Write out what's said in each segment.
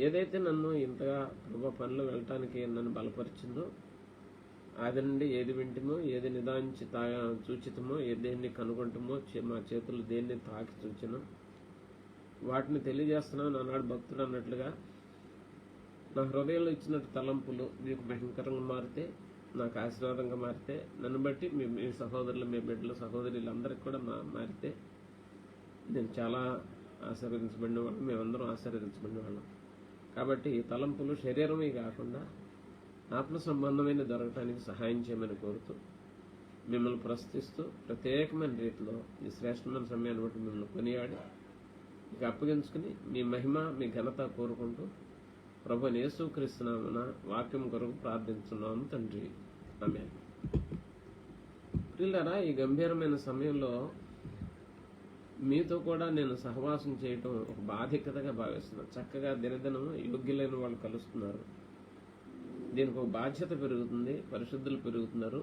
ఏదైతే నన్ను ఇంతగా ప్రభు పనిలో వెళ్ళటానికి నన్ను బలపరిచిందో, అది నుండి ఏది వింటమో, ఏది నిదానించి చూచితమో, దేన్ని కనుగొంటమో, మా చేతులు దేన్ని తాకి చూచినో వాటిని తెలియజేస్తున్నాను అన్నాడు భక్తుడు అన్నట్లుగా. నా హృదయంలో ఇచ్చినట్టు తలంపులు మీకు భయంకరంగా మారితే, నాకు ఆశీర్వాదంగా మారితే, నన్ను బట్టి మీ సహోదరులు, మీ బిడ్డలు, సహోదరులందరికీ కూడా మారితే నేను చాలా ఆశీర్వదించబడిన వాళ్ళం, మేమందరం ఆశీర్వదించబడిన వాళ్ళం. కాబట్టి తలంపులు శరీరమే కాకుండా ఆత్మ సంబంధమైన దొరకటానికి సహాయం చేయమని కోరుతూ, మిమ్మల్ని ప్రస్తుతిస్తూ, ప్రత్యేకమైన రీతిలో ఈ శ్రేష్టమైన సమయాన్ని బట్టి మిమ్మల్ని కొనియాడి ఇక అప్పగించుకుని మీ మహిమ, మీ ఘనత కోరుకుంటూ ప్రభువైన యేసుక్రీస్తు నామమున వాక్యం కొరకు ప్రార్థించున్నాము తండ్రి. ఆమేన్. ప్రియులారా, ఈ గంభీరమైన సమయంలో మీతో కూడా నేను సహవాసం చేయటం ఒక బాధ్యతగా భావిస్తున్నాను. చక్కగా దినదినం యోగ్యులైన వాళ్ళు కలుస్తున్నారు. దీనికి ఒక బాధ్యత పెరుగుతుంది, పరిశుద్ధులు పెరుగుతున్నారు.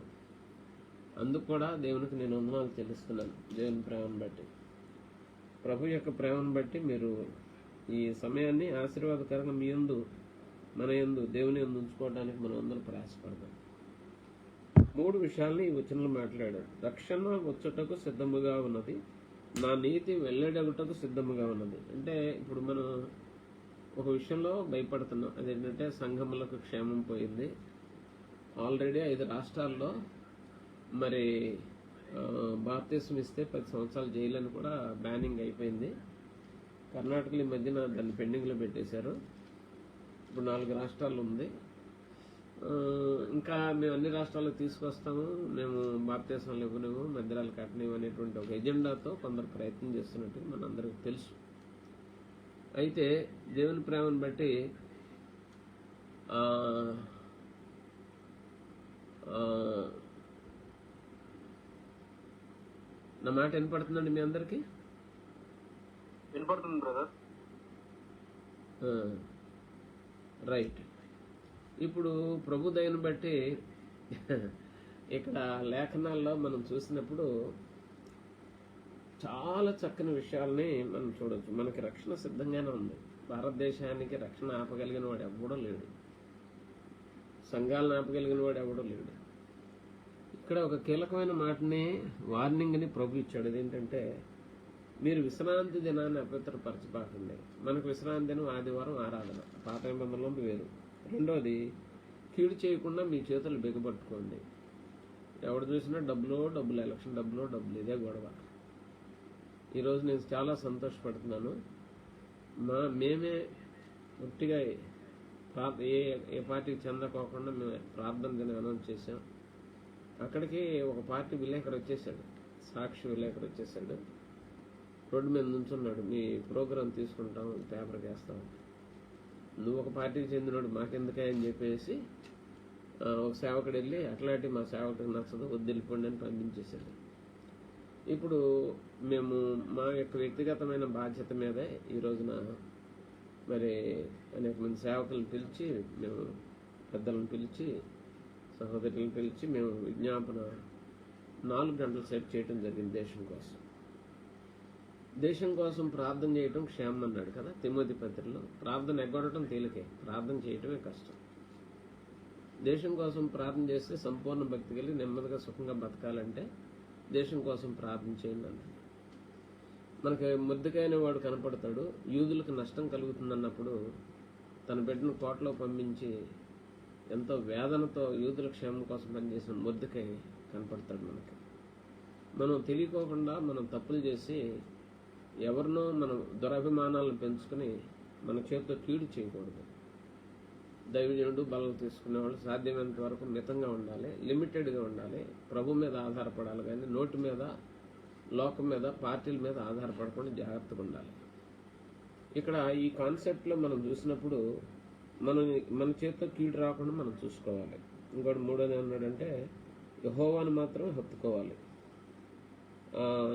అందుకు కూడా దేవునికి నేను వందనాలు చెల్లిస్తున్నాను. దేవుని ప్రేమను బట్టి, ప్రభు యొక్క ప్రేమను బట్టి మీరు ఈ సమయాన్ని ఆశీర్వాదకరంగా మీ యందు, మన యందు, దేవుని యందు ఉంచుకోవడానికి మనం అందరం ప్రయాసపడదాం. 3 విషయాల్ని ఈ వచనంలో మాట్లాడాడు. రక్షణ వచ్చుటకు సిద్ధముగా ఉన్నది, నా నీతి వెల్లడగుటకు సిద్ధముగా ఉన్నది. అంటే ఇప్పుడు మనం ఒక విషయంలో భయపడుతున్నాం. అదేంటంటే సంఘములకు క్షేమం పోయింది. ఆల్రెడీ 5 రాష్ట్రాల్లో మరి బాప్తిసం ఇస్తే 10 సంవత్సరాలు జైలు అని కూడా బ్యానింగ్ అయిపోయింది. కర్ణాటకలో ఈ మధ్యన దాన్ని పెండింగ్లో పెట్టేశారు. ఇప్పుడు 4 రాష్ట్రాలు ఉంది. ఇంకా మేము అన్ని రాష్ట్రాలకు తీసుకొస్తాము, మేము బాప్తిసాలు ఇవ్వలేము, మందిరాలు కట్టలేము అనేటువంటి ఒక ఎజెండాతో కొందరు ప్రయత్నం చేస్తున్నట్టు మనందరికీ తెలుసు. అయితే దేవుని ప్రేమను బట్టి నా మాట వినపడుతుందండి మీ అందరికి? వినపడుతుంది బ్రదర్. రైట్. ఇప్పుడు ప్రభు దయను బట్టి ఇక్కడ లేఖనాల్లో మనం చూసినప్పుడు చాలా చక్కని విషయాల్ని మనం చూడవచ్చు. మనకి రక్షణ సిద్ధంగానే ఉంది. భారతదేశానికి రక్షణ ఆపగలిగిన వాడు ఎవడో లేడు, సంఘాలను ఆపగలిగిన వాడు ఎవడో లేడు. ఇక్కడ ఒక కీలకమైన మాటని, వార్నింగ్ని ప్రభు ఇచ్చాడు. అదేంటంటే, మీరు విశ్రాంతి దినాన్ని అపవిత్రపరచబాకండి. మనకు విశ్రాంతి దినం ఆదివారం ఆరాధన, పాత నిబంధనలో వేరు. రెండోది, కీడు చేయకుండా మీ చేతులు బిగబట్టుకోండి. ఎవడు చూసినా డబ్బులు, ఎలక్షన్ డబ్బులు, ఇదే గొడవ. ఈరోజు నేను చాలా సంతోషపడుతున్నాను. మేమే పూర్తిగా ఏ పార్టీకి చెందకోకుండా మేము ప్రార్థన దినం అనౌన్స్ చేశాం. అక్కడికి ఒక పార్టీ విలేకరు వచ్చేసాడు, సాక్షి విలేకరు వచ్చేసాడు. రోడ్డు మీద నుంచున్నాడు, మీ ప్రోగ్రాం తీసుకుంటాం, పేపర్కి వేస్తాం, నువ్వు ఒక పార్టీకి చెందినోడు మాకెందుకే అని చెప్పేసి ఒక సేవకుడు వెళ్ళి, అట్లాంటి మా సేవకుడికి నచ్చదు, వదిలిపోండి అని పంపించేశాడు. ఇప్పుడు మేము మా యొక్క వ్యక్తిగతమైన బాధ్యత మీదే ఈ రోజున మరి అనేక మంది సేవకులను పిలిచి, మేము పెద్దలను పిలిచి, సహోదరులను పిలిచి మేము విజ్ఞాపన 4 గంటలు సెట్ చేయడం జరిగింది. దేశం కోసం ప్రార్థన చేయటం క్షేమం అన్నాడు కదా తిమోతి పత్రికలో. ప్రార్థన ఎగ్గొడటం తేలికే, ప్రార్థన చేయటమే కష్టం. దేశం కోసం ప్రార్థన చేస్తే సంపూర్ణ భక్తి కలిగి నెమ్మదిగా సుఖంగా బతకాలంటే దేశం కోసం ప్రార్థన చేయండి అన్నాడు. మనకి ముద్దుకైన వాడు కనపడతాడు, యూదులకు నష్టం కలుగుతుందన్నప్పుడు తన బిడ్డను కోటలో పంపించి ఎంతో వేదనతో యూదుల క్షేమం కోసం పనిచేసిన ముద్దుకై కనపడతాడు మనకి. మనం తెలియకోకుండా మనం తప్పులు చేసి ఎవరినో మనం దురభిమానాలను పెంచుకుని మన చేతితో కీడు చేయకూడదు. దైవజనుడు బలం తీసుకునేవాళ్ళు సాధ్యమైనంత వరకు మితంగా ఉండాలి, లిమిటెడ్గా ఉండాలి, ప్రభు మీద ఆధారపడాలి. కానీ నోటి మీద, లోకం మీద, పార్టీల మీద ఆధారపడకుండా జాగ్రత్తగా ఉండాలి. ఇక్కడ ఈ కాన్సెప్ట్లో మనం చూసినప్పుడు మన చేతితో కీడు రాకుండా మనం చూసుకోవాలి. ఇంకోటి 3వది ఏమన్నాడంటే, యెహోవాను మాత్రం హత్తుకోవాలి.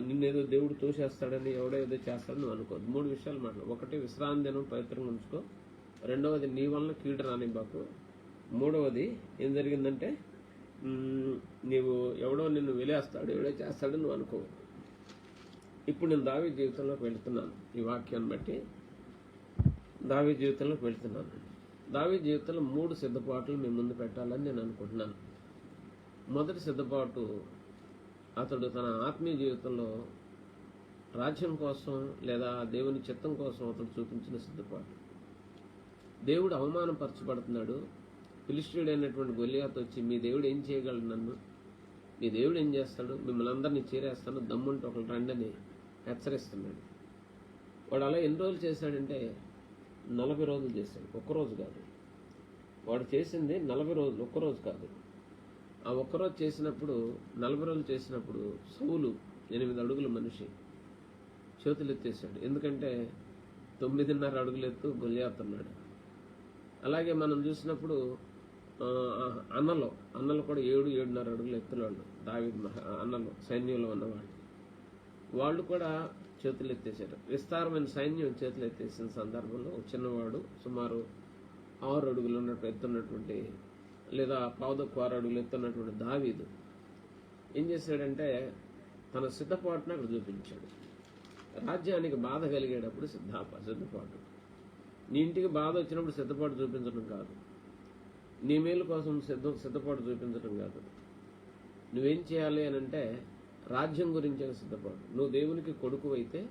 నిన్నేదో దేవుడు తోసేస్తాడని, ఎవడో ఏదో చేస్తాడని నువ్వు అనుకోదు. 3 విషయాలు మాట్లాడు. 1, విశ్రాంతి దినం పవిత్రంగా ఉంచుకో. 2వది, నీ వలన కీడు రానివ్వకు. 3వది ఏం జరిగిందంటే, నీవు ఎవడో నిన్ను వెలేస్తాడు, ఎవడో చేస్తాడని నువ్వు అనుకో. ఇప్పుడు నేను దావీదు జీవితంలోకి వెళ్తున్నాను ఈ వాక్యాన్ని బట్టి. దావీదు జీవితంలోకి వెళ్తున్నాను. దావీదు జీవితంలో 3 సిద్ధపాట్లు మీ ముందు పెట్టాలని నేను అనుకుంటున్నాను. మొదటి సిద్ధపాటు, అతడు తన ఆత్మీయ జీవితంలో రాజ్యం కోసం లేదా దేవుని చిత్తం కోసం అతడు చూపించిన సిద్ధపాటు. దేవుడు అవమానపరచబడుతున్నాడు. ఫిలిష్తీయుడైనటువంటి గొలియాతు వచ్చి, మీ దేవుడు ఏం చేయగలడు, నన్ను మీ దేవుడు ఏం చేస్తాడు, మిమ్మల్ని అందరినీ చీరేస్తాను, దమ్ముంటే ఒకళ్ళు రండని హెచ్చరిస్తున్నాడు. వాడు అలా ఎన్ని రోజులు చేశాడంటే 40 రోజులు చేశాడు. ఒక్కరోజు కాదు, వాడు చేసింది 40 రోజులు, ఒక్కరోజు కాదు. ఆ ఒక్కరోజు చేసినప్పుడు 40 రోజులు చేసినప్పుడు సౌలు 8 అడుగుల మనిషి చేతులు ఎత్తేసాడు. ఎందుకంటే 9.5 అడుగులు ఎత్తు గొలియాతు ఉన్నాడు. అలాగే మనం చూసినప్పుడు అన్నలు కూడా 7.5 అడుగులు ఎత్తులాళ్ళు. దావీదు అన్నలు సైన్యంలో ఉన్నవాళ్ళు, వాళ్ళు కూడా చేతులు ఎత్తేసారు. విస్తారమైన సైన్యం చేతులు ఎత్తేసిన సందర్భంలో చిన్నవాడు సుమారు 6 అడుగులు ఎత్తున్నటువంటి లేదా 6 అడుగులు ఎత్తున్నటువంటి దావీదు ఏం చేశాడంటే తన సిద్ధపాటును అక్కడ చూపించాడు. రాజ్యానికి బాధ కలిగేటప్పుడు సిద్ధపాటు. నీ ఇంటికి బాధ వచ్చినప్పుడు సిద్ధపాటు చూపించడం కాదు, నీ మేలు కోసం సిద్ధపాటు చూపించడం కాదు. నువ్వేం చేయాలి అని అంటే రాజ్యం గురించిన సిద్ధపాటు. నువ్వు దేవునికి కొడుకు అయితే,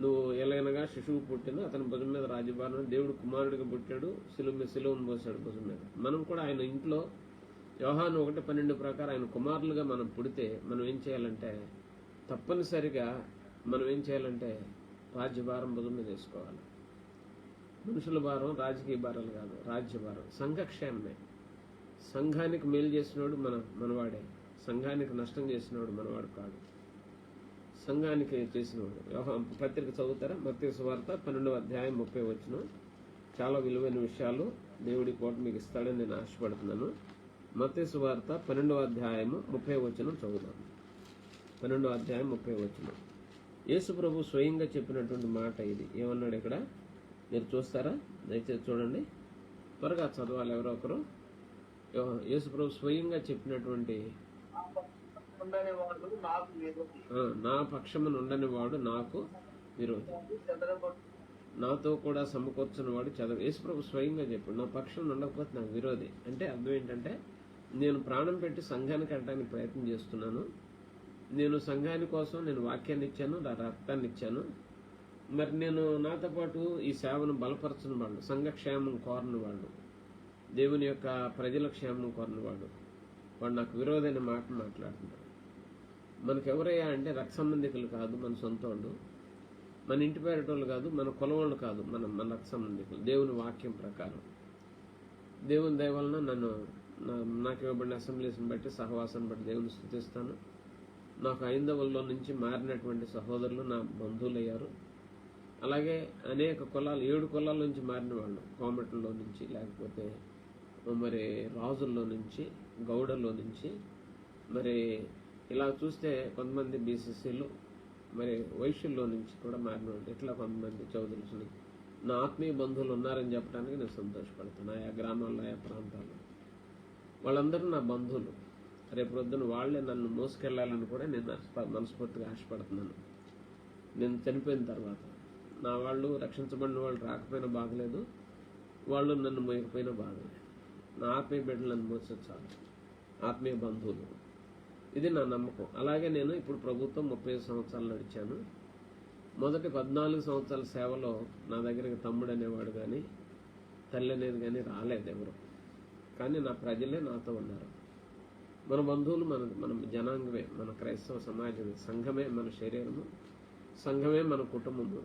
నువ్వు ఎలాగనగా శిశువు పుట్టిన అతని భుజం మీద రాజ్యభారం, దేవుడు కుమారుడిగా పుట్టాడు, సిలువను పోసాడు భుజం మీద. మనం కూడా ఆయన ఇంట్లో యోహాను 1:12 ప్రకారం ఆయన కుమారులుగా మనం పుడితే మనం ఏం చేయాలంటే తప్పనిసరిగా రాజ్యభారం భుజం మీద వేసుకోవాలి. మనుషుల భారం, రాజకీయ భారాలు కాదు, రాజ్యభారం. సంఘక్షేమమే. సంఘానికి మేలు చేసినోడు మనవాడే, సంఘానికి నష్టం చేసినోడు మనవాడు కాదు, సంఘానికి చేసినవాడు. పత్రిక చదువుతారా? మత్తయి సువార్త 12:30 చాలా విలువైన విషయాలు దేవుడి కోట మీకు ఇస్తాడని నేను ఆశపడుతున్నాను. మత్తయి సువార్త 12:30 చదువుదాం. 12:30 యేసు ప్రభు స్వయంగా చెప్పినటువంటి మాట ఇది. ఏమన్నాడు ఇక్కడ మీరు చూస్తారా? దయచేసి చూడండి, త్వరగా చదవాలి ఎవరో ఒకరు. యేసు ప్రభు స్వయంగా చెప్పినటువంటి, నా పక్షమున ఉండని వాడు నాకు విరోధి, నాతో కూడా సమకూర్చుని వాడు చదవ. యేసు ప్రభు స్వయంగా చెప్పాడు, నా పక్షం ఉండకపోతే నాకు విరోధి. అంటే అర్థం ఏంటంటే నేను ప్రాణం పెట్టి సంఘానికి అంటానికి ప్రయత్నం చేస్తున్నాను. నేను సంఘాని కోసం నేను వాక్యాన్ని ఇచ్చాను, నా రక్తాన్ని ఇచ్చాను. మరి నేను నాతో పాటు ఈ సేవను బలపరచని వాళ్ళు, సంఘ క్షేమం కోరని వాళ్ళు, దేవుని యొక్క ప్రజల క్షేమం కోరని వాడు నాకు విరోధమైన మాట మాట్లాడుతున్నాడు. మనకు ఎవరయ్యా అంటే రక్త సంబంధికులు కాదు, మన సొంత వాళ్ళు, మన ఇంటి పేరటోళ్ళు కాదు, మన కులం వాళ్ళు కాదు, మన రక్త సంబంధికులు. దేవుని వాక్యం ప్రకారం దేవుని దయ వలన నాకు ఇవ్వబడిన అసెంబ్లీస్ని బట్టి, సహవాసాన్ని బట్టి దేవుని స్తుతిస్తాను. నాకు ఐందవుల్లో నుంచి మారినటువంటి సహోదరులు నా బంధువులు అయ్యారు. అలాగే అనేక కులాలు, 7 కులాల నుంచి మారిన వాళ్ళు, కోమటల్లో నుంచి, లేకపోతే మరి రాజుల్లో నుంచి, గౌడల్లో నుంచి, మరి ఇలా చూస్తే కొంతమంది బీసీసీలు, మరి వైశ్యుల్లో నుంచి కూడా మారిన వాళ్ళు, ఇట్లా కొంతమంది చౌదరులు నా ఆత్మీయ బంధువులు ఉన్నారని చెప్పడానికి నేను సంతోషపడతాను. ఆయా గ్రామాల్లో, ఆయా ప్రాంతాల్లో వాళ్ళందరూ నా బంధువులు. రేపు రొద్దున వాళ్లే నన్ను మోసుకెళ్లాలని కూడా నేను మనస్ఫూర్తిగా ఆశపడుతున్నాను. నేను చనిపోయిన తర్వాత నా వాళ్ళు, రక్షించబడిన వాళ్ళు రాకపోయినా బాగలేదు, వాళ్ళు నన్ను మోయకపోయినా బాగలేదు. నా ఆత్మీయ బిడ్డలు నన్ను మోసే చాలు, ఆత్మీయ బంధువులు. ఇది నా నమ్మకం. అలాగే నేను ఇప్పుడు ప్రభుత్వం 30 సంవత్సరాలు నడిచాను. మొదటి 14 సంవత్సరాల సేవలో నా దగ్గరికి తమ్ముడు అనేవాడు కానీ, తల్లి అనేది కానీ రాలేదు ఎవరు. కానీ నా ప్రజలే నాతో ఉన్నారు. మన బంధువులు, మన జనాంగమే, మన క్రైస్తవ సమాజమే, సంఘమే మన శరీరము, సంఘమే మన కుటుంబము.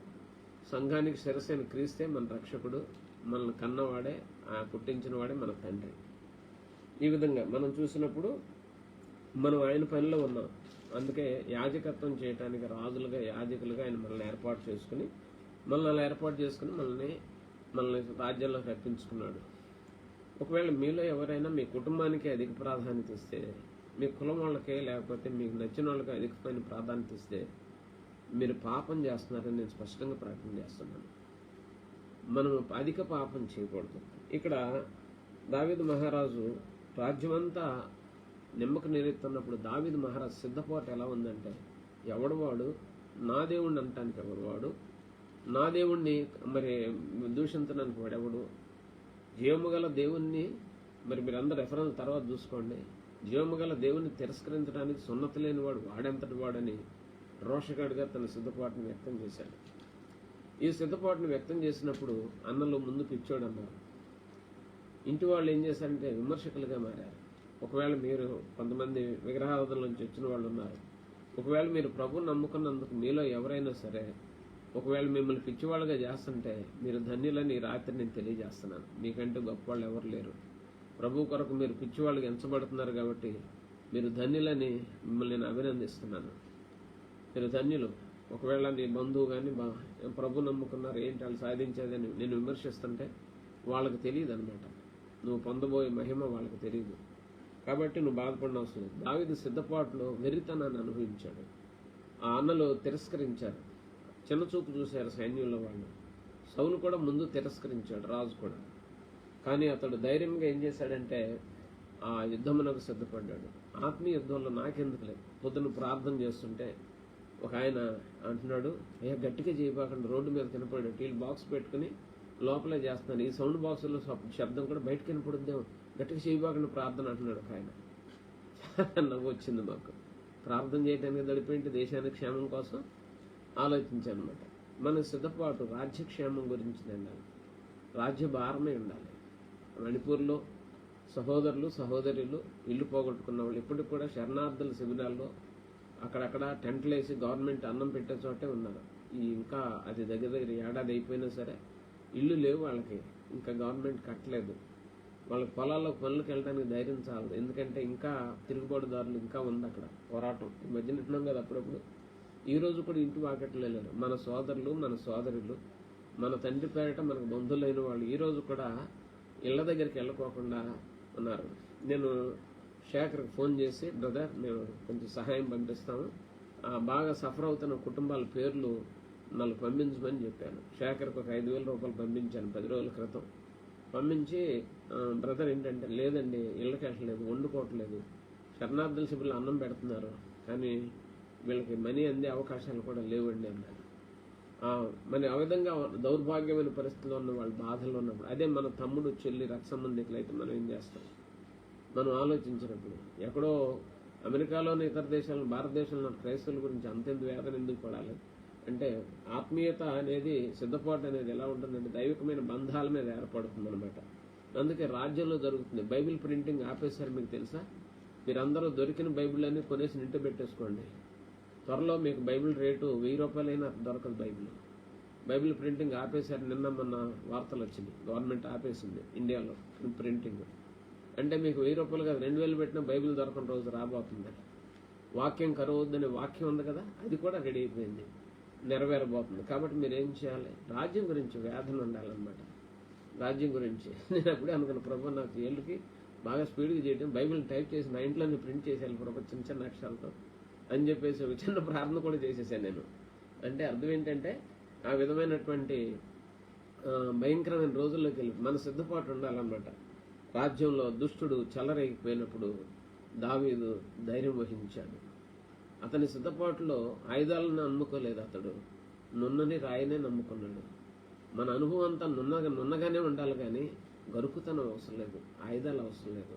సంఘానికి శిరస్సైన క్రీస్తే మన రక్షకుడు, మనల్ని కన్నవాడే, పుట్టించిన వాడే మన తండ్రి. ఈ విధంగా మనం చూసినప్పుడు మనం ఆయన పనిలో ఉన్నాం. అందుకే యాజకత్వం చేయడానికి రాజులుగా, యాజకులుగా ఆయన మనల్ని ఏర్పాటు చేసుకుని మనల్ని రాజ్యంలోకి రప్పించుకున్నాడు. ఒకవేళ మీలో ఎవరైనా మీ కుటుంబానికి అధిక ప్రాధాన్యత ఇస్తే, మీ కులం వాళ్ళకే లేకపోతే మీకు నచ్చిన వాళ్ళకి అధికమైన ప్రాధాన్యత ఇస్తే మీరు పాపం చేస్తున్నారని నేను స్పష్టంగా ప్రకటన చేస్తున్నాను. మనం అధిక పాపం చేయకూడదు. ఇక్కడ దావీదు మహారాజు రాజ్యమంతా నిమ్మకు నీరెత్తున్నప్పుడు దావీదు మహారాజు సిద్ధపాటు ఎలా ఉందంటే, ఎవడు వాడు నా దేవుణ్ణి అనటానికి ఎవడు వాడు, నా దేవుణ్ణి మరి దూషించడానికి వాడెవడు? జీవము గల దేవుణ్ణి మరి మీరందరూ రెఫరెన్స్ తర్వాత చూసుకోండి. జీవము గల దేవుణ్ణి తిరస్కరించడానికి సున్నతి లేని వాడు వాడెంతటి వాడని రోషగాడిగా తన సిద్ధపాటును వ్యక్తం చేశాడు. ఈ సిద్ధపాటును వ్యక్తం చేసినప్పుడు అన్నలు ముందు పిచ్చోడు అన్నారు. ఇంటి వాళ్ళు ఏం చేశారంటే విమర్శకులుగా మారారు. ఒకవేళ మీరు కొంతమంది విగ్రహారాధన నుంచి వచ్చిన వాళ్ళు ఉన్నారు. ఒకవేళ మీరు ప్రభువుని నమ్ముకున్నందుకు మీలో ఎవరైనా సరే ఒకవేళ మిమ్మల్ని పిచ్చివాళ్ళుగా చేస్తుంటే మీరు ధన్యులని ఈ రాత్రి నేను తెలియజేస్తున్నాను. మీకంటే గొప్ప వాళ్ళు ఎవరు లేరు. ప్రభు కొరకు మీరు పిచ్చివాళ్ళకి ఎంచబడుతున్నారు కాబట్టి మీరు ధన్యులని మిమ్మల్ని నేను అభినందిస్తున్నాను. మీరు ధన్యులు. ఒకవేళ నీ బంధువు కానీ ప్రభు నమ్ముకున్నారు ఏంటి వాళ్ళు సాధించేదని నేను విమర్శిస్తుంటే వాళ్ళకి తెలియదు అనమాట. నువ్వు పొందబోయే మహిమ వాళ్ళకి తెలియదు. కాబట్టి నువ్వు బాధపడిన అవసరం లేదు. దావీదు సిద్ధపాటులో వెర్రితనాన్ని అనుభవించాడు. ఆ అన్నలు తిరస్కరించారు, చిన్నచూపు చూశారు సైన్యంలో వాళ్ళు. సౌలు కూడా ముందు తిరస్కరించాడు, రాజు కూడా. కానీ అతడు ధైర్యంగా ఏం చేశాడంటే ఆ యుద్ధమునకు సిద్ధపడ్డాడు. ఆత్మీయ యుద్ధంలో నాకెందుకు లేదు. పొద్దున్న ప్రార్థన చేస్తుంటే ఒక ఆయన అంటున్నాడు, గట్టిగా చేయబాకండి, రోడ్డు మీద కనపడాడు. వీళ్ళు బాక్స్ పెట్టుకుని లోపలే చేస్తున్నాను, ఈ సౌండ్ బాక్సులో శబ్దం కూడా బయటకు కనపడుద్దేమో, గట్టిగా చేయబాకండి ప్రార్థన అంటున్నాడు ఒక ఆయన. నవ్వు వచ్చింది మాకు. ప్రార్థన చేయడానికి గడిపేంటి దేశానికి క్షేమం కోసం ఆలోచించానమాట. మన సిద్ధపాటు రాజ్యక్షేమం గురించి ఉండాలి, రాజ్య భారమే ఉండాలి. మణిపూర్లో సహోదరులు సహోదరులు ఇల్లు పోగొట్టుకున్న వాళ్ళు ఇప్పటికి కూడా శరణార్థుల శిబిరాల్లో అక్కడక్కడ టెంట్లు వేసి గవర్నమెంట్ అన్నం పెట్టే చోటే ఉన్నారు. ఇంకా అది దగ్గర ఏడాది అయిపోయినా సరే ఇల్లు లేవు వాళ్ళకి, ఇంకా గవర్నమెంట్ కట్టలేదు. వాళ్ళకి పొలాల్లో పనులకు వెళ్ళడానికి ధైర్యం చాలదు. ఎందుకంటే ఇంకా తిరుగుబాటుదారులు ఇంకా ఉంది అక్కడ పోరాటం. ఈ మధ్యన ఉంటున్నాం కదా అప్పుడప్పుడు. ఈ రోజు కూడా ఇంటి వాకట్లు వెళ్ళారు మన సోదరులు మన సోదరులు, మన తండ్రి పేరిట మనకు బంధువులైన వాళ్ళు ఈ రోజు కూడా ఇళ్ల దగ్గరికి వెళ్ళకోకుండా ఉన్నారు. నేను శేఖర్కి ఫోన్ చేసి, బ్రదర్ మేము కొంచెం సహాయం పంపిస్తాము, బాగా సఫర్ అవుతున్న కుటుంబాల పేర్లు 4 పంపించమని చెప్పాను. శేఖర్కి ఒక 5,000 రూపాయలు పంపించాను 10 రోజుల క్రితం. పంపించి బ్రదర్ ఏంటంటే లేదండి ఇళ్ళకి వెళ్ళలేదు, వండుకోవట్లేదు, శరణార్థుల శిబిరంలో అన్నం పెడుతున్నారు కానీ వీళ్ళకి మనీ అందే అవకాశాలు కూడా లేవండి అన్నారు. మరి ఆ విధంగా దౌర్భాగ్యమైన పరిస్థితుల్లో ఉన్న వాళ్ళు బాధల్లో ఉన్నప్పుడు అదే మన తమ్ముడు చెల్లి రక్త సంబంధికులు అయితే మనం ఏం చేస్తాం? మనం ఆలోచించినప్పుడు ఎక్కడో అమెరికాలోని ఇతర దేశాలను భారతదేశంలో క్రైస్తవుల గురించి అంతెంత వేదన ఎందుకు పడాలి అంటే ఆత్మీయత అనేది సిద్ధపాటు అనేది ఎలా ఉంటుందంటే దైవికమైన బంధాల మీద ఏర్పడుతుంది అనమాట. అందుకే రాజ్యంలో జరుగుతుంది. బైబిల్ ప్రింటింగ్ ఆపేశారు, మీకు తెలుసా? మీరందరూ దొరికిన బైబిల్ అన్ని కొనేసి నింట పెట్టేసుకోండి. త్వరలో మీకు బైబిల్ రేటు 1000 రూపాయలైనా దొరకదు. బైబిల్ ప్రింటింగ్ ఆపేశారు. నిన్న మొన్న వార్తలు వచ్చింది, గవర్నమెంట్ ఆపేసింది ఇండియాలో ప్రింటింగ్. అంటే మీకు 1000 రూపాయలు కాదు 2000 పెట్టినా బైబిల్ దొరకని రోజు రాబోతుంది. వాక్యం కరువద్దనే వాక్యం ఉంది కదా, అది కూడా రెడీ అయిపోయింది, నెరవేరబోతుంది. కాబట్టి మీరు ఏం చేయాలి? రాజ్యం గురించి వేదన ఉండాలన్నమాట. రాజ్యం గురించి నేను అప్పుడే అనుకున్న, ప్రభు నాకు ఏళ్ళకి బాగా స్పీడ్గా చేయడం, బైబిల్ టైప్ చేసి నా ఇంట్లోనే ప్రింట్ చేసేయాలి ప్రభు చిన్న చిన్న అక్షరాలతో అని చెప్పేసి ఒక చిన్న ప్రార్థన కూడా చేసేసాను నేను. అంటే అర్థం ఏంటంటే ఆ విధమైనటువంటి భయంకరమైన రోజుల్లోకి వెళ్ళి మన సిద్ధపాటు ఉండాలన్నమాట. రాజ్యంలో దుష్టుడు చెలరేగిపోయినప్పుడు దావీదు ధైర్యం వహించాడు. అతని సిద్ధపాటులో ఆయుధాలను నమ్ముకోలేదు, అతడు నున్నని రాయినే నమ్ముకున్నాడు. మన అనుభవం అంతా నున్నగానే ఉండాలి కానీ గరుకుతనం అవసరం లేదు, ఆయుధాలు అవసరం లేదు.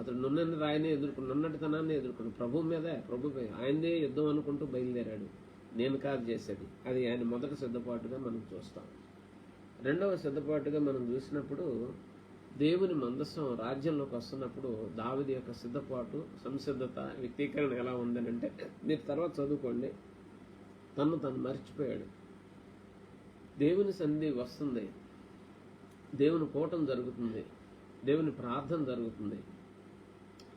అతడు నున్నని రాయినే నున్నటితనాన్ని ఎదుర్కొన్నాడు. ప్రభు ఆయనదే యుద్ధం అనుకుంటూ బయలుదేరాడు. నేను కాదు చేసేది. అది ఆయన మొదటి సిద్ధపాటుగా మనం చూస్తాం. రెండవ సిద్ధపాటుగా మనం చూసినప్పుడు దేవుని మందసం రాజ్యంలోకి వస్తున్నప్పుడు దావీదు యొక్క సిద్ధపాటు సంసిద్ధత వ్యక్తీకరణ ఎలా ఉందనంటే మీరు తర్వాత చదువుకోండి. తను మర్చిపోయాడు. దేవుని సన్నిధి వస్తుంది, దేవుని కూటం జరుగుతుంది, దేవుని ప్రార్థన జరుగుతుంది,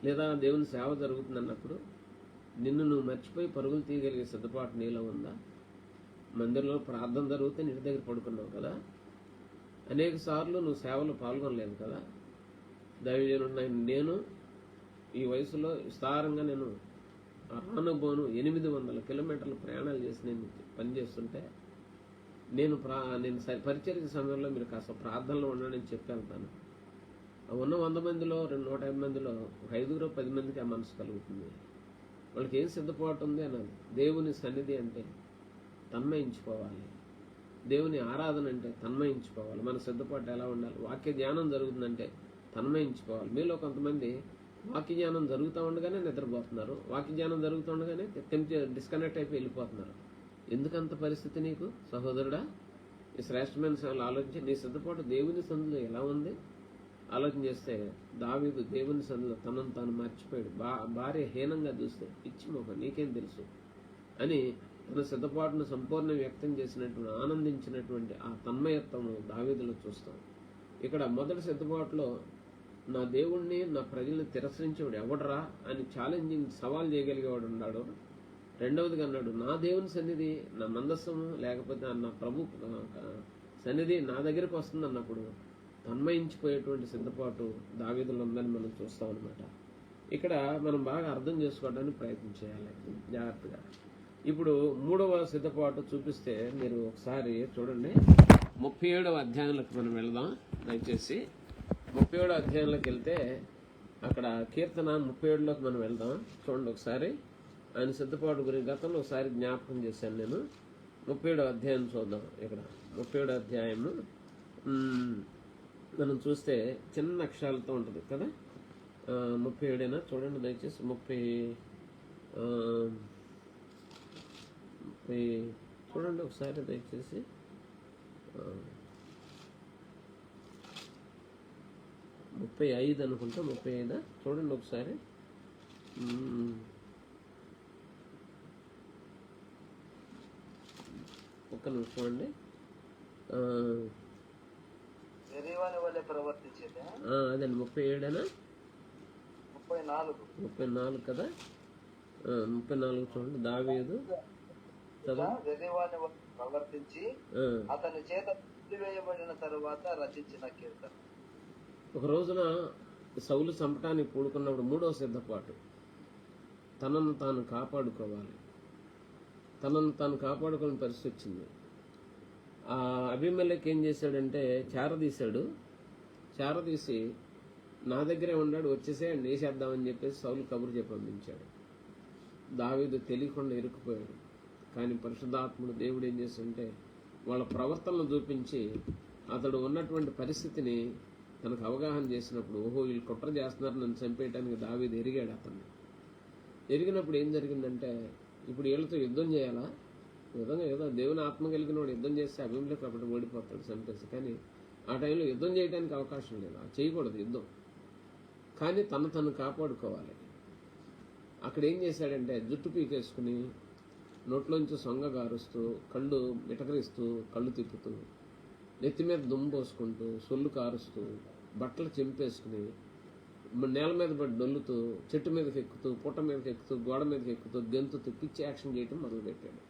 లేదా దేవుని సేవ జరుగుతుంది అన్నప్పుడు నిన్ను నువ్వు మర్చిపోయి పరుగులు తీయగలిగే సిద్ధపాటు నీలో ఉందా? మందిరంలో ప్రార్థన జరిగితే ఇంటి దగ్గర పడుకున్నావు కదా, అనేక సార్లు నువ్వు సేవలో పాల్గొనలేదు కదా. దైవజనుడు నేను ఈ వయసులో విస్తారంగా నేను రానుబోను 800 కిలోమీటర్లు ప్రయాణాలు చేసి నేను పనిచేస్తుంటే నేను పరిచర్య సమయంలో మీరు కాస్త ప్రార్థనలో ఉండండి చెప్పి వెళ్తాను. ఉన్న 100 మందిలో 150 మందిలో ఒక 5 10 మందికి ఆ మనసు కలుగుతుంది. వాళ్ళకి ఏం సిద్ధపాటు ఉంది అన్నది. దేవుని సన్నిధి అంటే తన్మయించుకోవాలి. దేవుని ఆరాధన అంటే తన్మయించుకోవాలి. మన సిద్ధపాటు ఎలా ఉండాలి? వాక్య ధ్యానం జరుగుతుందంటే తన్మయించుకోవాలి. మీలో కొంతమంది వాక్య ధ్యానం జరుగుతూ ఉండగానే నిద్రపోతున్నారు, వాక్య ధ్యానం జరుగుతూ ఉండగానే డిస్కనెక్ట్ అయిపోయి వెళ్ళిపోతున్నారు. ఎందుకంత పరిస్థితి నీకు సహోదరుడా? ఈ శ్రేష్టమైన సేవలు ఆలోచించి నీ సిద్ధపాటు దేవుని సందులో ఎలా ఉంది ఆలోచన చేస్తే, దావీదు దేవుని సందులో తనను తాను మర్చిపోయాడు. భార్య హీనంగా చూస్తే పిచ్చి మొహం నీకేం తెలుసు అని తన సిద్ధపాటును సంపూర్ణ వ్యక్తం చేసినటువంటి ఆనందించినటువంటి ఆ తన్మయత్వము దావీదులో చూస్తాం. ఇక్కడ మొదటి సిద్ధపాటులో నా దేవుణ్ణి నా ప్రజల్ని తిరస్కరించేవాడు ఎవడరా అని ఛాలెంజింగ్ సవాల్ చేయగలిగేవాడు ఉన్నాడు. రెండవదిగా అన్నాడు, నా దేవుని సన్నిధి, నా మందస్సము లేకపోతే నా ప్రభు సన్నిధి నా దగ్గరికి వస్తుంది అన్నప్పుడు తన్మయించిపోయేటువంటి సిద్ధపాటు దావీదులో ఉందని మనం చూస్తాం అనమాట. ఇక్కడ మనం బాగా అర్థం చేసుకోవడానికి ప్రయత్నం చేయాలి జాగ్రత్తగా. ఇప్పుడు 3వ సిద్ధపాటు చూపిస్తే మీరు ఒకసారి చూడండి. 37వ అధ్యాయంలోకి మనం వెళదాం. దయచేసి 37వ అధ్యాయంలోకి వెళ్తే అక్కడ కీర్తన 37లోకి మనం వెళ్దాం. చూడండి ఒకసారి. ఆయన సిద్ధపాటు గురించి గతంలో ఒకసారి జ్ఞాపకం చేశాను నేను. 37వ అధ్యాయం చూద్దాం. ఇక్కడ 37వ అధ్యాయము మనం చూస్తే చిన్న అక్షరాలతో ఉంటుంది కదా. 37 చూడండి దయచేసి. 30 చూడండి ఒకసారి దయచేసి. 35 అనుకుంటా. 35 చూడండి ఒకసారి. ఒక్క నిమిషం అండి. అదండి 37 34 కదా. 34 చూడండి. దావీదు ప్రవర్తించి అతని చేత వేయబడిన తరువాత రచించిన కీర్తన. ఒక రోజున సౌలు చంపటానికి పూడుకున్నప్పుడు 3వ సిద్ధపాటు తనను తాను కాపాడుకోవాలి. తనను తాను కాపాడుకునే పరిస్థితి వచ్చింది. ఆ అబీమెలెకు ఏం చేశాడంటే చేరదీసి నా దగ్గరే ఉన్నాడు, వచ్చేసేయండి వేసేద్దామని చెప్పేసి సౌలు కబురు చెప్పి పంపించాడు. దావీదు తెలియకుండా ఇరుక్కుపోయాడు. కానీ పరిశుద్ధాత్ముడు దేవుడు ఏం చేస్తుంటే వాళ్ళ ప్రవర్తనను చూపించి అతడు ఉన్నటువంటి పరిస్థితిని తనకు అవగాహన చేసినప్పుడు, ఓహో వీళ్ళు కుట్ర చేస్తున్నారు నన్ను చంపేయడానికి దావీదు ఎరిగాడు. అతన్ని ఎరిగినప్పుడు ఏం జరిగిందంటే, ఇప్పుడు వీళ్ళతో యుద్ధం చేయాలా? విధంగా ఏదో దేవుని ఆత్మ కలిగిన వాడు యుద్ధం చేస్తే అభిమేలెకు అప్పుడు ఓడిపోతాడు చంపేసి. కానీ ఆ టైంలో యుద్ధం చేయడానికి అవకాశం లేదు, చేయకూడదు యుద్ధం. కానీ తను కాపాడుకోవాలి. అక్కడ ఏం చేశాడంటే జుట్టు పీకేసుకుని నోట్లోంచి సొంగ గారుస్తూ, కళ్ళు మిటకరిస్తూ, కళ్ళు తిప్పుతూ, నెత్తి మీద దుమ్ము పోసుకుంటూ, సొల్లు కారుస్తూ, బట్టలు చెంపేసుకుని నేల మీద పడి డొల్లుతూ, చెట్టు మీదకి ఎక్కుతూ, పుట్ట మీదకి ఎక్కుతూ, గోడ మీదకి ఎక్కుతూ, గెంతుతూ పిచ్చి యాక్షన్ చేయటం మొదలుపెట్టాడు.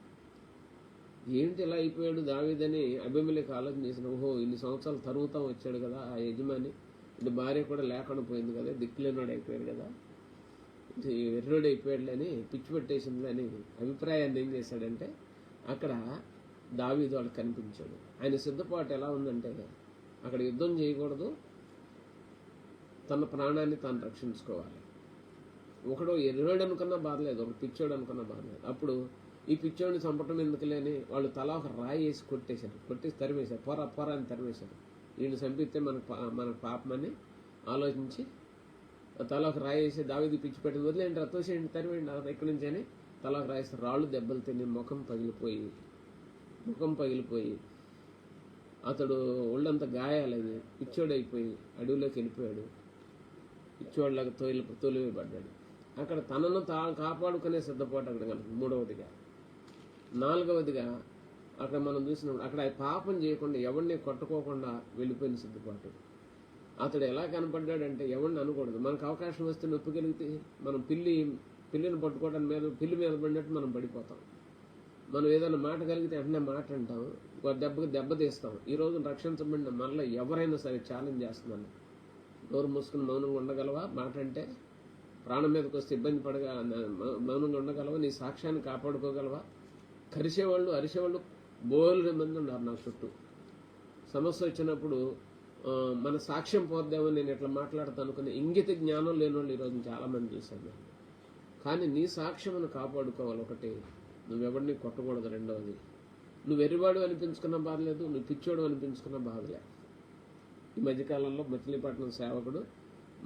ఏంటి ఇలా అయిపోయాడు దావీదని అబీమెలెకు ఆలోచన చేసిన, ఓహో ఇన్ని సంవత్సరాలు తరుగుతా వచ్చాడు కదా ఆ యజమాని, ఇది భార్య కూడా లేకుండా పోయింది కదా, దిక్కులేనాడు అయిపోయాడు కదా, వెర్రోడు అయిపోయాడులని, పిచ్చి పెట్టేసిందని అభిప్రాయాన్ని ఏం చేశాడంటే అక్కడ దావీదు వాళ్ళకి కనిపించాడు. ఆయన సిద్ధపాటు ఎలా ఉందంటే అక్కడ యుద్ధం చేయకూడదు, తన ప్రాణాన్ని తాను రక్షించుకోవాలి. ఒకడు ఎర్రోడు అనుకున్నా బాధలేదు, ఒకడు పిచ్చోడు అనుకున్నా బాధలేదు. అప్పుడు ఈ పిచ్చోడిని చంపటం ఎందుకులేని వాళ్ళు తలా ఒక రాయి వేసి కొట్టేసి తరిమేశారు. పొర అని తరిమేశారు. వీడిని చంపిస్తే మనకు పాపమని ఆలోచించి తలా ఒక రాయి వేసి దావీదు పిచ్చి పెట్టింది, వదిలేండి రత్తోసేయండి తరివేయండి ఎక్కడి నుంచి అని తలా ఒక రాయిస్తే రాళ్ళు దెబ్బలు తిని ముఖం పగిలిపోయి అతడు ఒళ్ళంతా గాయాలయ్యి పిచ్చోడైపోయి అడవిలోకి వెళ్ళిపోయాడు. పిచ్చోళ్ళగా తోలివేయబడ్డాడు. అక్కడ తనను కాపాడుకునే సిద్ధపాటు అక్కడ కనుక 3వదిగా. 4వదిగా అక్కడ మనం చూసినప్పుడు అక్కడ పాపం చేయకుండా ఎవరిని కొట్టుకోకుండా వెళ్ళిపోయిన సిద్ధపాటు. అతడు ఎలా కనపడ్డాడంటే ఎవరిని అనకూడదు. మనకు అవకాశం వస్తే నొప్పిగలిగితే మనం పిల్లిని పట్టుకోవడానికి పిల్లి మీద పడినట్టు మనం పడిపోతాం. మనం ఏదైనా మాట కలిగితే వెంటనే మాట అంటాం, దెబ్బ తీస్తాం. ఈ రోజు రక్షించబడిన మళ్ళీ ఎవరైనా సరే ఛాలెంజ్ చేస్తున్నాను, నోరు మూసుకుని మౌనంగా ఉండగలవా? మాట అంటే ప్రాణం మీదకి వస్తే ఇబ్బంది మౌనంగా ఉండగలవా? నీ సాక్ష్యాన్ని కాపాడుకోగలవా? అరిసేవాళ్ళు బోలు మంది ఉన్నారు నా చుట్టూ. సమస్య వచ్చినప్పుడు మన సాక్ష్యం పోద్దామని నేను ఇట్లా మాట్లాడతాను అనుకుని ఇంగిత జ్ఞానం లేని వాళ్ళు ఈరోజు చాలామంది చూశాను. కానీ నీ సాక్ష్యమును కాపాడుకోవాలి. ఒకటి, నువ్వెవరిని కొట్టకూడదు. రెండవది, నువ్వు వెర్రివాడు అనిపించుకున్న బాధ లేదు, నువ్వు పిచ్చోడు అనిపించుకున్న బాధలే. ఈ మధ్యకాలంలో మచిలీపట్నం సేవకుడు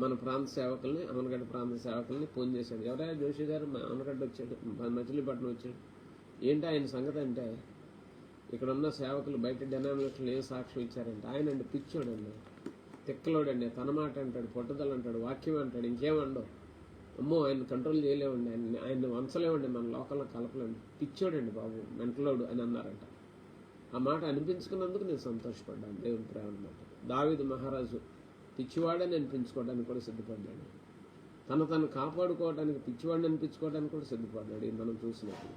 మన ప్రాంత సేవకుల్ని, అమనగడ్డ ప్రాంత సేవకుల్ని ఫోన్ చేశాడు. ఎవరైనా జోషి గారు అమనగడ్డ వచ్చాడు, మచిలీపట్నం వచ్చాడు. ఏంటి ఆయన సంగతి అంటే, ఇక్కడ ఉన్న సేవకులు బయట డినామినేషన్లు ఏం సాక్ష్యం ఇచ్చారంటే, ఆయన అంటే పిచ్చోడండి, తిక్కలోడండి, తన మాట అంటాడు, పట్టుదల అంటాడు, వాక్యం అంటాడు, ఇంకేమండవు. అమ్మో ఆయన కంట్రోల్ చేయలేమండి, ఆయన వంచలేమండి, మన లోకల్లో కలపలేండి, పిచ్చోడండి బాబు, మెంటలోడు అని అన్నారంట. ఆ మాట అనిపించుకున్నందుకు నేను సంతోషపడ్డాను. దేవుని ప్రేమ అన్నమాట. దావీదు మహారాజు పిచ్చివాడని అనిపించుకోవడానికి కూడా సిద్ధపడ్డాడు. తను కాపాడుకోవడానికి, పిచ్చివాడిని అనిపించుకోవడానికి కూడా సిద్ధపడ్డాడు. ఇది మనం చూసినప్పుడు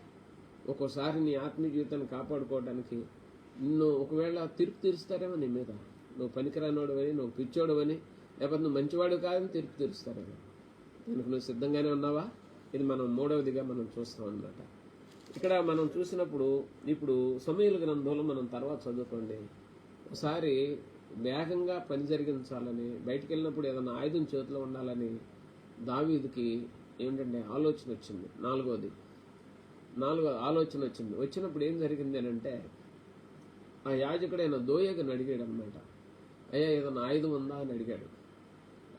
ఒక్కోసారి నీ ఆత్మీయ జీవితాన్ని కాపాడుకోవడానికి నిన్ను ఒకవేళ తీర్పు తీరుస్తారేమో నీ మీద, నువ్వు పనికిరానోడు అని, నువ్వు పిచ్చోడు అని, లేకపోతే నువ్వు మంచివాడు కాదని తీర్పు తీరుస్తారేమో. దానికి నువ్వు సిద్ధంగానే ఉన్నావా? ఇది మనం మూడవదిగా మనం చూస్తాం అన్నమాట. ఇక్కడ మనం చూసినప్పుడు ఇప్పుడు సమూయేలు గ్రంథంలో మనం తర్వాత చదువుకోండి. ఒకసారి వేగంగా పని జరిగించాలని, బయటికి వెళ్ళినప్పుడు ఏదైనా ఆయుధం చేతిలో ఉండాలని దావీదుకి ఏంటంటే ఆలోచన వచ్చింది. నాలుగో ఆలోచన వచ్చింది. వచ్చినప్పుడు ఏం జరిగింది అని అంటే, ఆ యాజకుడైన దోయగని అడిగాడు అనమాట. అయ్యా ఏదైనా ఆయుధం ఉందా అని అడిగాడు.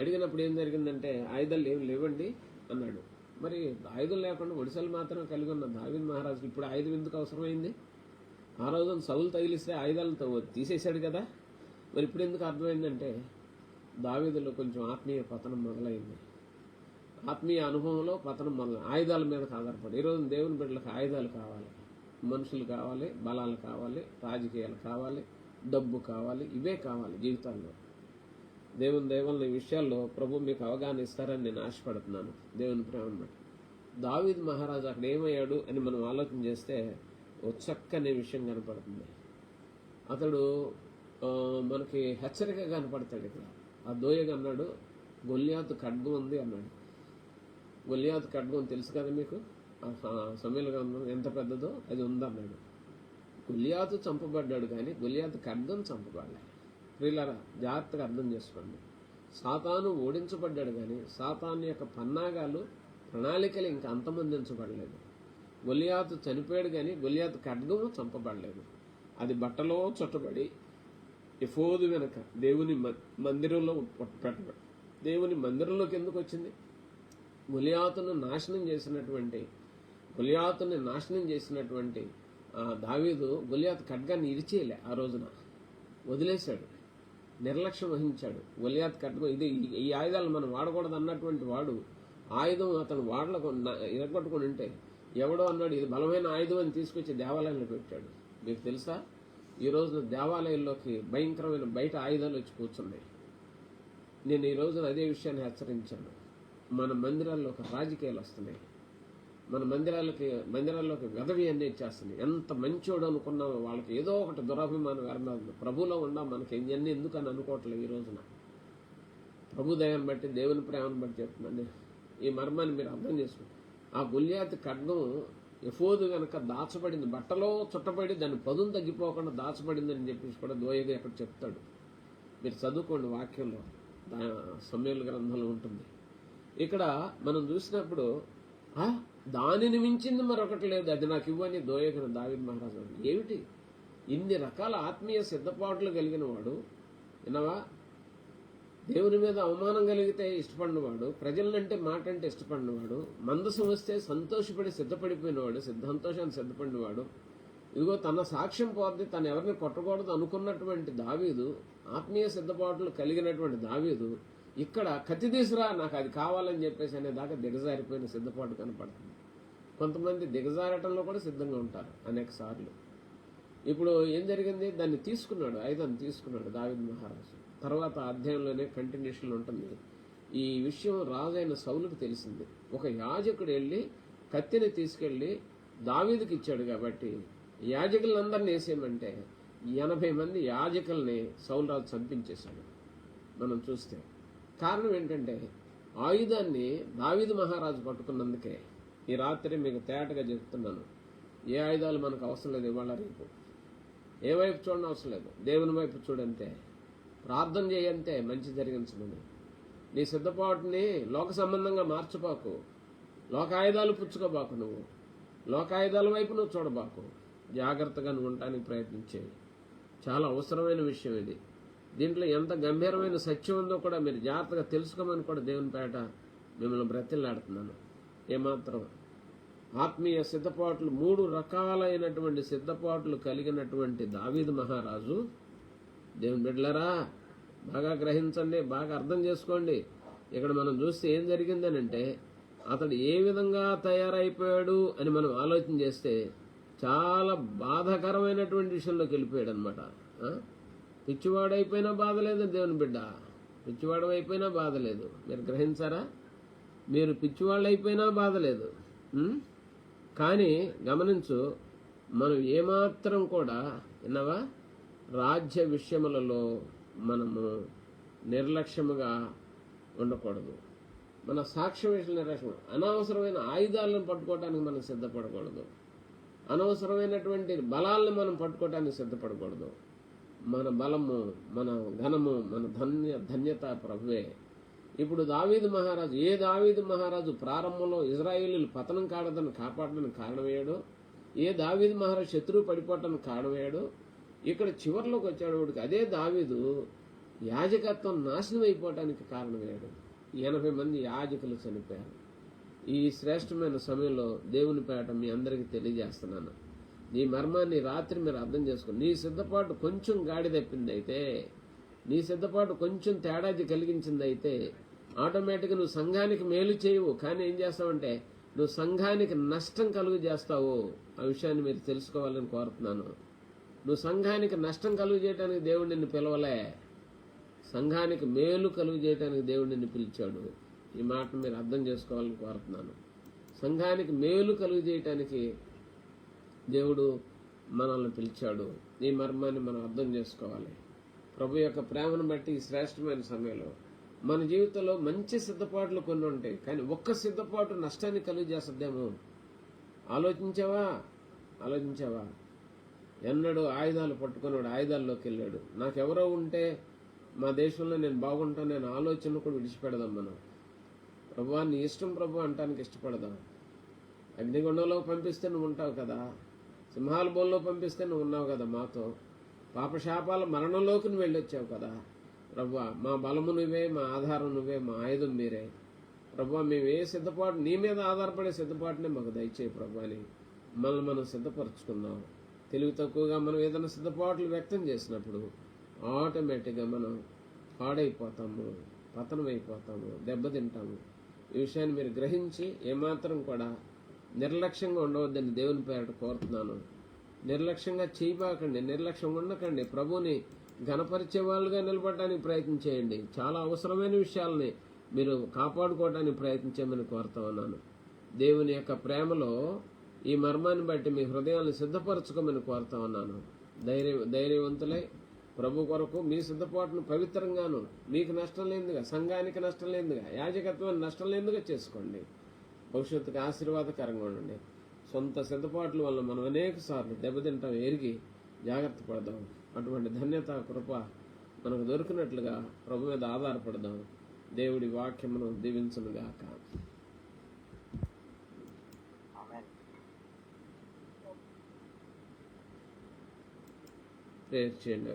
అడిగినప్పుడు ఏం జరిగిందంటే, ఆయుధాలు ఏం లేవండి అన్నాడు. మరి ఆయుధం లేకుండా ఒడిసెలు మాత్రం కలిగి ఉన్న దావీదు మహారాజుకి ఇప్పుడు ఆయుధం ఎందుకు అవసరమైంది? ఆ రోజున సౌలు తగిలిస్తే ఆయుధాలను తీసేశాడు కదా. మరి ఇప్పుడు ఎందుకు అర్థమైందంటే, దావీదులో కొంచెం ఆత్మీయ పతనం మొదలైంది. ఆత్మీయ అనుభవంలో పతనం మొదలైంది. ఆయుధాల మీద ఆధారపడి. ఈరోజు దేవుని బిడ్డలకు ఆయుధాలు కావాలి, మనుషులు కావాలి, బలాలు కావాలి, రాజకీయాలు కావాలి, డబ్బు కావాలి, ఇవే కావాలి జీవితాల్లో. దేవుని విషయాల్లో ప్రభు మీకు అవగాహన ఇస్తారని నేను ఆశపడుతున్నాను. దేవుని ప్రేమను బట్టి దావీదు మహారాజు అక్కడ ఏమయ్యాడు అని మనం ఆలోచన చేస్తే ఓ చక్కని విషయం కనపడుతుంది. అతడు మనకి హెచ్చరిక కనపడతాడు. ఇక్కడ ఆ దోయగా అన్నాడు, గొల్యాతు ఖడ్గం ఉంది అన్నాడు. గొల్యాతు ఖడ్గం తెలుసు కదా మీకు, సమూయేలు గ్రంథం ఎంత పెద్దదో అది ఉందన్నాడు. గొల్యాతు చంపబడ్డాడు కానీ గొల్యాతు ఖడ్గం చంపబడలేదు. ప్రియులారా జాగ్రత్తగా అర్థం చేసుకోండి. సాతాను ఓడించబడ్డాడు కానీ సాతాను యొక్క పన్నాగాలు, ప్రణాళికలు ఇంకా అంతమొందించబడలేదు. గొల్యాతు చనిపోయాడు కానీ గొల్యాతు ఖడ్గము చంపబడలేదు. అది బట్టలో చుట్టబడి ఎఫోదు వెనక దేవుని మందిరంలో పెట్టబడి, దేవుని మందిరంలోకి ఎందుకు వచ్చింది? గొల్యాతుని నాశనం చేసినటువంటి దావీదు గొల్యాతు ఖడ్గాన్ని ఇరిచేయలే. ఆ రోజున వదిలేశాడు, నిర్లక్ష్యం వహించాడు. గొల్యాతు ఖడ్గం ఇది, ఈ ఆయుధాలు మనం వాడకూడదు అన్నటువంటి వాడు ఆయుధం అతను ఇరగొట్టుకుని ఉంటే ఎవడో అన్నాడు ఇది బలమైన ఆయుధం అని తీసుకొచ్చి దేవాలయంలో పెట్టాడు. మీకు తెలుసా, ఈ రోజున దేవాలయంలోకి భయంకరమైన బయట ఆయుధాలు వచ్చి కూర్చున్నాయి. నేను ఈ రోజున అదే విషయాన్ని హెచ్చరించాను. మన మందిరాల్లోకి రాజకీయాలు వస్తున్నాయి, మన మందిరాల్లోకి వెధవి అన్నీ ఇచ్చేస్తున్నాయి. ఎంత మంచోడు అనుకున్నామో వాళ్ళకి ఏదో ఒకటి దురాభిమానం వెరమాలి. ప్రభులో ఉండా మనకి ఇవన్నీ ఎందుకు అని అనుకోవట్లేదు. ఈ రోజున ప్రభు దయాన్ని బట్టి, దేవుని ప్రేమను బట్టి చెప్తున్నాను. ఈ మర్మాన్ని మీరు అర్థం చేసుకోండి. ఆ గొల్యాతు ఖడ్గం ఎఫోదు వెనక దాచబడింది, బట్టలో చుట్టబడి దాని పదును తగ్గిపోకుండా దాచబడిందని చెప్పేసి కూడా దోయగా ఎక్కడ చెప్తాడు. మీరు చదువుకోండి, వాక్యంలో సమూయేలు గ్రంథంలో ఉంటుంది. ఇక్కడ మనం చూసినప్పుడు దానిని మించింది మరొకటి లేదు, అది నాకు ఇవ్వని దోయగన దావీదు మహారాజు. ఏమిటి ఇన్ని రకాల ఆత్మీయ సిద్ధపాట్లు కలిగిన వాడు, వినవా, దేవుని మీద అవమానం కలిగితే ఇష్టపడినవాడు, ప్రజలంటే మాట అంటే ఇష్టపడినవాడు, మందసం వస్తే సంతోషపడి సిద్ధపడిపోయినవాడు, సంతోషాన్ని సిద్ధపడినవాడు, ఇదిగో తన సాక్ష్యం పోతే తను ఎవరిని కొట్టకూడదు అనుకున్నటువంటి దావీదు, ఆత్మీయ సిద్ధపాట్లు కలిగినటువంటి దావీదు ఇక్కడ కత్తి తీసురా నాకు అది కావాలని చెప్పేసి అనేదాకా దిగజారిపోయిన సిద్ధపాటు కనపడుతుంది. కొంతమంది దిగజారటంలో కూడా సిద్ధంగా ఉంటారు అనేక సార్లు. ఇప్పుడు ఏం జరిగింది, దాన్ని తీసుకున్నాడు, ఆయుధాన్ని తీసుకున్నాడు దావీదు మహారాజు. తర్వాత అధ్యాయంలోనే కంటిన్యూషన్ ఉంటుంది. ఈ విషయం రాజైన సౌలుకు తెలిసింది. ఒక యాజకుడు వెళ్ళి కత్తిని తీసుకెళ్లి దావీదుకి ఇచ్చాడు కాబట్టి యాజకులందరినీ వేసేయమంటే 80 మంది యాజకుల్ని సౌలు రాజు చంపించేశాడు. మనం చూస్తే కారణం ఏంటంటే ఆయుధాన్ని దావీదు మహారాజు పట్టుకున్నందుకే. ఈ రాత్రి మీకు తేటగా చెప్తున్నాను, ఏ ఆయుధాలు మనకు అవసరం లేదు. ఇవాళ రేపు ఏ వైపు చూడడం అవసరం లేదు, దేవుని వైపు చూడంతే, ప్రార్థన చేయంతే మంచి జరిగించమని. నీ సిద్ధపాటుని లోక సంబంధంగా మార్చుబాకు, లోకాయుధాలు పుచ్చుకోబాకు, నువ్వు లోకాయుధాల వైపు నువ్వు చూడబాకు. జాగ్రత్తగా నువ్వు ఉండటానికి ప్రయత్నించేయి. చాలా అవసరమైన విషయం ఇది. దీంట్లో ఎంత గంభీరమైన సత్యం ఉందో కూడా మీరు జాగ్రత్తగా తెలుసుకోమని కూడా దేవుని పేట మిమ్మల్ని బ్రతిల్లాడుతున్నాను. ఏమాత్రం ఆత్మీయ సిద్ధపాట్లు 3 రకాలైనటువంటి సిద్ధపాట్లు కలిగినటువంటి దావీదు మహారాజు. దేవుని బిడ్డలారా బాగా గ్రహించండి, బాగా అర్థం చేసుకోండి. ఇక్కడ మనం చూస్తే ఏం జరిగిందనంటే అతడు ఏ విధంగా తయారైపోయాడు అని మనం ఆలోచన చేస్తే చాలా బాధాకరమైనటువంటి విషయంలోకి వెళ్ళిపోయాడు అనమాట. పిచ్చివాడైపోయినా బాధ లేదు దేవుని బిడ్డ, పిచ్చివాడు అయిపోయినా బాధ లేదు. మీరు గ్రహించారా? మీరు పిచ్చివాళ్ళు అయిపోయినా బాధ లేదు. కానీ గమనించు, మనం ఏమాత్రం కూడా విన్నావా, రాజ్య విషయములలో మనము నిర్లక్ష్యముగా ఉండకూడదు. మన సాక్ష్య విషయం నిర్లక్ష్యం. అనవసరమైన ఆయుధాలను పట్టుకోవడానికి మనం సిద్ధపడకూడదు. అనవసరమైనటువంటి బలాలను మనం పట్టుకోవడానికి సిద్ధపడకూడదు. మన బలము, మన ఘనము, మన ధన్యత ప్రభువే. ఇప్పుడు దావీదు మహారాజు ప్రారంభంలో ఇజ్రాయేలీలు పతనం కాపాడడానికి కారణమయ్యాడు, ఏ దావీదు మహారాజు శత్రువు పడిపోవటానికి కారణమయ్యాడు, ఇక్కడ చివరిలోకి వచ్చాడు. అదే దావీదు యాజకత్వం నాశనం అయిపోవటానికి కారణమయ్యాడు. 80 మంది యాజకులు చనిపోయారు. ఈ శ్రేష్టమైన సమయంలో దేవుని పేట మీ అందరికీ తెలియజేస్తున్నాను. ఈ మర్మాన్ని రాత్రి మీరు అర్థం చేసుకోండి. నీ సిద్ధపాటు కొంచెం గాడి తప్పిందైతే, నీ సిద్ధపాటు కొంచెం తేడాది కలిగించిందైతే ఆటోమేటిక్గా నువ్వు సంఘానికి మేలు చేయవు. కానీ ఏం చేస్తావంటే నువ్వు సంఘానికి నష్టం కలుగు చేస్తావు. ఆ విషయాన్ని మీరు తెలుసుకోవాలని కోరుతున్నాను. నువ్వు సంఘానికి నష్టం కలుగు చేయడానికి దేవుడు నిన్ను పిలవలే, సంఘానికి మేలు కలుగు చేయడానికి దేవుడు నిన్ను పిలిచాడు. ఈ మాట మీరు అర్థం చేసుకోవాలని కోరుతున్నాను. సంఘానికి మేలు కలుగు చేయటానికి దేవుడు మనల్ని పిలిచాడు. ఈ మర్మాన్ని మనం అర్థం చేసుకోవాలి. ప్రభు యొక్క ప్రేమను బట్టి ఈ శ్రేష్టమైన సమయంలో మన జీవితంలో మంచి సిద్ధపాట్లు కొన్ని ఉంటాయి, కానీ ఒక్క సిద్ధపాటు నష్టాన్ని కలుగు చేస్తుందేమో. ఆలోచించావా? ఎన్నడూ ఆయుధాలు పట్టుకున్నాడు, ఆయుధాల్లోకి వెళ్ళాడు. నాకెవరో ఉంటే మా దేశంలో నేను బాగుంటానని ఆలోచన కూడా విడిచిపెడదాం మనం. ప్రభువా నీ ఇష్టం ప్రభు అంటానికి ఇష్టపడదాం. అగ్నిగుండంలో పంపిస్తే నువ్వు ఉంటావు కదా, సింహాల బోన్లో పంపిస్తే నువ్వు ఉన్నావు కదా మాతో, పాపశాపాల మరణంలోకి నువ్వు వెళ్ళొచ్చావు కదా. ప్రభువా మా బలము నువ్వే, మా ఆధారం నువ్వే, మా ఆయుధం మీరే. ప్రభువా మేము ఏ సిద్ధపాటు, నీ మీద ఆధారపడే సిద్ధపాటునే మాకు దయచేయి ప్రభు అని మనల్ని మనం సిద్ధపరచుకుందాం. తెలివి తక్కువగా మనం ఏదైనా సిద్ధపాట్లు వ్యక్తం చేసినప్పుడు ఆటోమేటిక్గా మనం పాడైపోతాము, పతనమైపోతాము, దెబ్బతింటాము. ఈ విషయాన్ని మీరు గ్రహించి ఏమాత్రం కూడా నిర్లక్ష్యంగా ఉండవద్దని దేవుని పేరట కోరుతున్నాను. నిర్లక్ష్యంగా చేయబాకండి, నిర్లక్ష్యంగా ఉండకండి. ప్రభుని ఘనపరిచే వాళ్ళుగా నిలబడడానికి ప్రయత్నం చేయండి. చాలా అవసరమైన విషయాలని మీరు కాపాడుకోవడానికి ప్రయత్నించమని కోరుతా ఉన్నాను. దేవుని యొక్క ప్రేమలో ఈ మర్మాన్ని బట్టి మీ హృదయాన్ని సిద్ధపరచుకోమని కోరుతా ఉన్నాను. ధైర్యవంతులై ప్రభు కొరకు మీ సిద్ధపాటును పవిత్రంగాను, మీకు నష్టం లేదుగా, సంఘానికి నష్టం లేదుగా, యాజకత్వానికి నష్టం లేదుగా చేసుకోండి. భవిష్యత్తుకు ఆశీర్వాదకరంగా ఉండండి. సొంత సిద్ధపాట్ల వల్ల మనం అనేక సార్లు దెబ్బతింటాం, ఎరిగి జాగ్రత్త పడదాం. అటువంటి ధన్యత కృప మనకు దొరికినట్లుగా ప్రభు మీద ఆధారపడదాం. దేవుడి వాక్యమును దీవించునుగాక. ప్రేయర్ చేయండి.